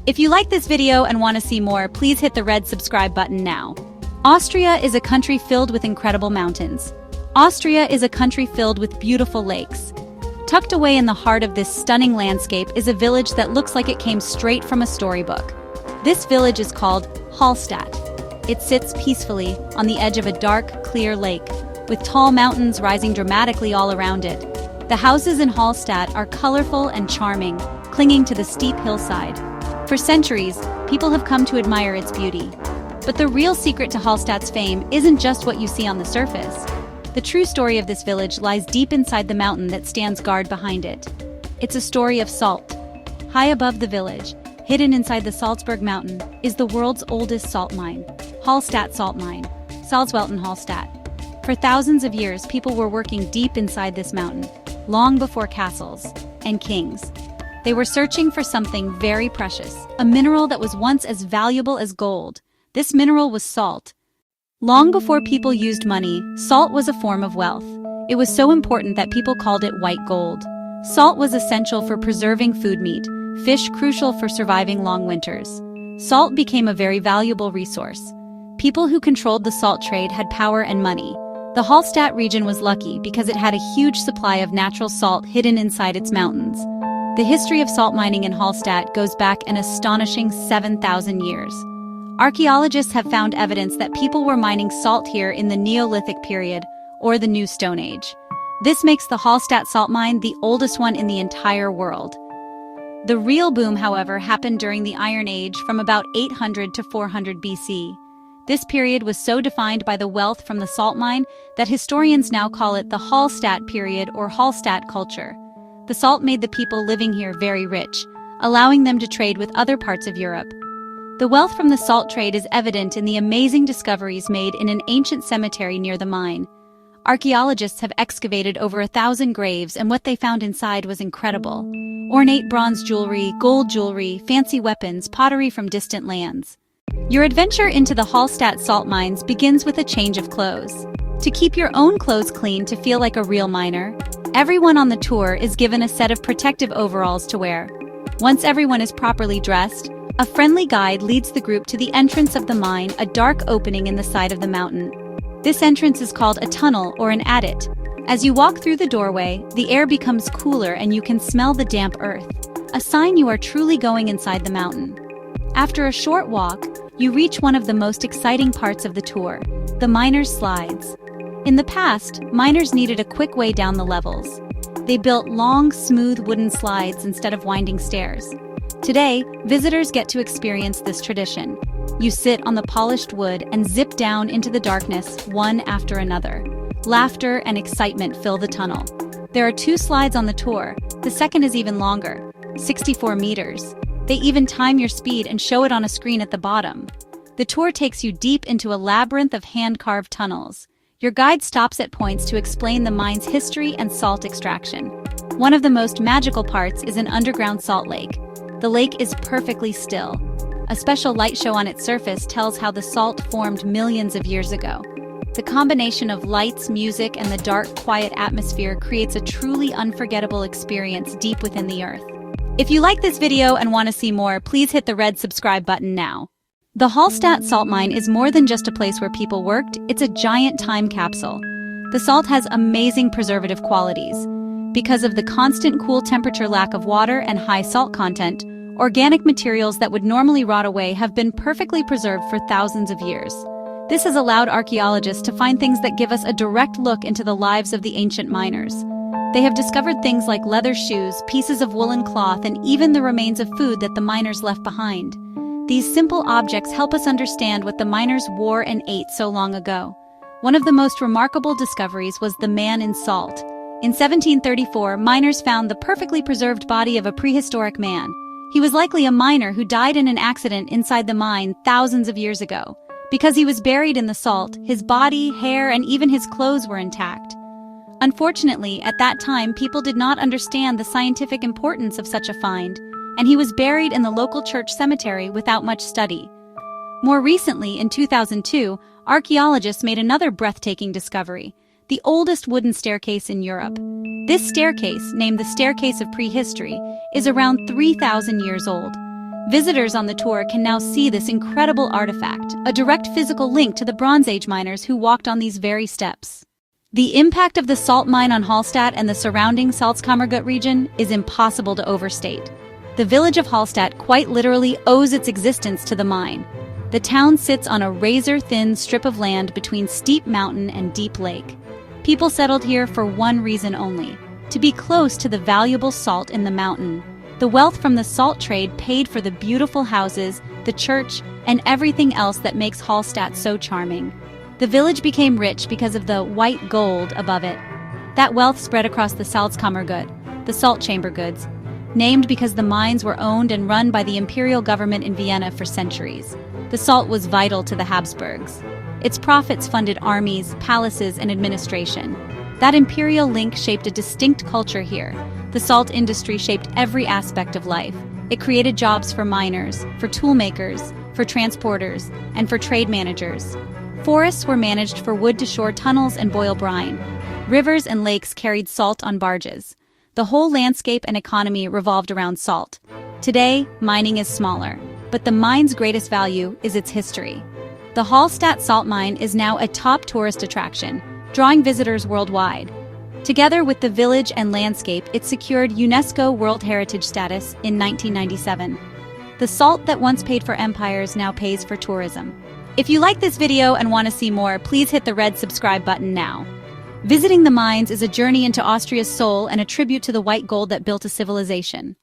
If you like this video and want to see more, please hit the red subscribe button now. Austria is a country filled with incredible mountains. Austria is a country filled with beautiful lakes. Tucked away in the heart of this stunning landscape is a village that looks like it came straight from a storybook. This village is called Hallstatt. It sits peacefully on the edge of a dark, clear lake, with tall mountains rising dramatically all around it. The houses in Hallstatt are colorful and charming, clinging to the steep hillside. For centuries, people have come to admire its beauty. But the real secret to Hallstatt's fame isn't just what you see on the surface. The true story of this village lies deep inside the mountain that stands guard behind it. It's a story of salt. High above the village, hidden inside the Salzburg mountain, is the world's oldest salt mine, Hallstatt Salt Mine, Hallstatt. For thousands of years, people were working deep inside this mountain, long before castles and kings. They were searching for something very precious, a mineral that was once as valuable as gold. This mineral was salt. Long before people used money, salt was a form of wealth. It was so important that people called it white gold. Salt was essential for preserving food meat, fish crucial for surviving long winters. Salt became a very valuable resource. People who controlled the salt trade had power and money. The Hallstatt region was lucky because it had a huge supply of natural salt hidden inside its mountains. The history of salt mining in Hallstatt goes back an astonishing 7,000 years. Archaeologists have found evidence that people were mining salt here in the Neolithic period, or the New Stone Age. This makes the Hallstatt salt mine the oldest one in the entire world. The real boom, however, happened during the Iron Age from about 800 to 400 BC. This period was so defined by the wealth from the salt mine that historians now call it the Hallstatt period or Hallstatt Culture. The salt made the people living here very rich, allowing them to trade with other parts of Europe. The wealth from the salt trade is evident in the amazing discoveries made in an ancient cemetery near the mine. Archaeologists have excavated over 1,000 graves, and what they found inside was incredible. Ornate bronze jewelry, gold jewelry, fancy weapons, pottery from distant lands. Your adventure into the Hallstatt salt mines begins with a change of clothes. To keep your own clothes clean to feel like a real miner, everyone on the tour is given a set of protective overalls to wear. Once everyone is properly dressed, a friendly guide leads the group to the entrance of the mine, a dark opening in the side of the mountain. This entrance is called a tunnel or an adit. As you walk through the doorway, the air becomes cooler and you can smell the damp earth, a sign you are truly going inside the mountain. After a short walk, you reach one of the most exciting parts of the tour, the miners' slides. In the past, miners needed a quick way down the levels. They built long, smooth wooden slides instead of winding stairs. Today, visitors get to experience this tradition. You sit on the polished wood and zip down into the darkness, one after another. Laughter and excitement fill the tunnel. There are 2 slides on the tour. The second is even longer, 64 meters. They even time your speed and show it on a screen at the bottom. The tour takes you deep into a labyrinth of hand-carved tunnels. Your guide stops at points to explain the mine's history and salt extraction. One of the most magical parts is an underground salt lake. The lake is perfectly still. A special light show on its surface tells how the salt formed millions of years ago. The combination of lights, music, and the dark, quiet atmosphere creates a truly unforgettable experience deep within the earth. If you like this video and want to see more, please hit the red subscribe button now. The Hallstatt salt mine is more than just a place where people worked, it's a giant time capsule. The salt has amazing preservative qualities. Because of the constant cool temperature, lack of water, and high salt content, organic materials that would normally rot away have been perfectly preserved for thousands of years. This has allowed archaeologists to find things that give us a direct look into the lives of the ancient miners. They have discovered things like leather shoes, pieces of woolen cloth, and even the remains of food that the miners left behind. These simple objects help us understand what the miners wore and ate so long ago. One of the most remarkable discoveries was the man in salt. In 1734, miners found the perfectly preserved body of a prehistoric man. He was likely a miner who died in an accident inside the mine thousands of years ago. Because he was buried in the salt, his body, hair, and even his clothes were intact. Unfortunately, at that time, people did not understand the scientific importance of such a find, and he was buried in the local church cemetery without much study. More recently, in 2002, archaeologists made another breathtaking discovery: the oldest wooden staircase in Europe. This staircase, named the Staircase of Prehistory, is around 3,000 years old. Visitors on the tour can now see this incredible artifact, a direct physical link to the Bronze Age miners who walked on these very steps. The impact of the salt mine on Hallstatt and the surrounding Salzkammergut region is impossible to overstate. The village of Hallstatt quite literally owes its existence to the mine. The town sits on a razor-thin strip of land between steep mountain and deep lake. People settled here for one reason only: to be close to the valuable salt in the mountain. The wealth from the salt trade paid for the beautiful houses, the church, and everything else that makes Hallstatt so charming. The village became rich because of the white gold above it. That wealth spread across the Salzkammergut, the salt chamber goods, named because the mines were owned and run by the imperial government in Vienna for centuries. The salt was vital to the Habsburgs. Its profits funded armies, palaces, and administration. That imperial link shaped a distinct culture here. The salt industry shaped every aspect of life. It created jobs for miners, for toolmakers, for transporters, and for trade managers. Forests were managed for wood-to-shore tunnels and boil brine. Rivers and lakes carried salt on barges. The whole landscape and economy revolved around salt. Today, mining is smaller, but the mine's greatest value is its history. The Hallstatt Salt Mine is now a top tourist attraction, drawing visitors worldwide. Together with the village and landscape, it secured UNESCO World Heritage status in 1997. The salt that once paid for empires now pays for tourism. If you like this video and want to see more, please hit the red subscribe button now. Visiting the mines is a journey into Austria's soul and a tribute to the white gold that built a civilization.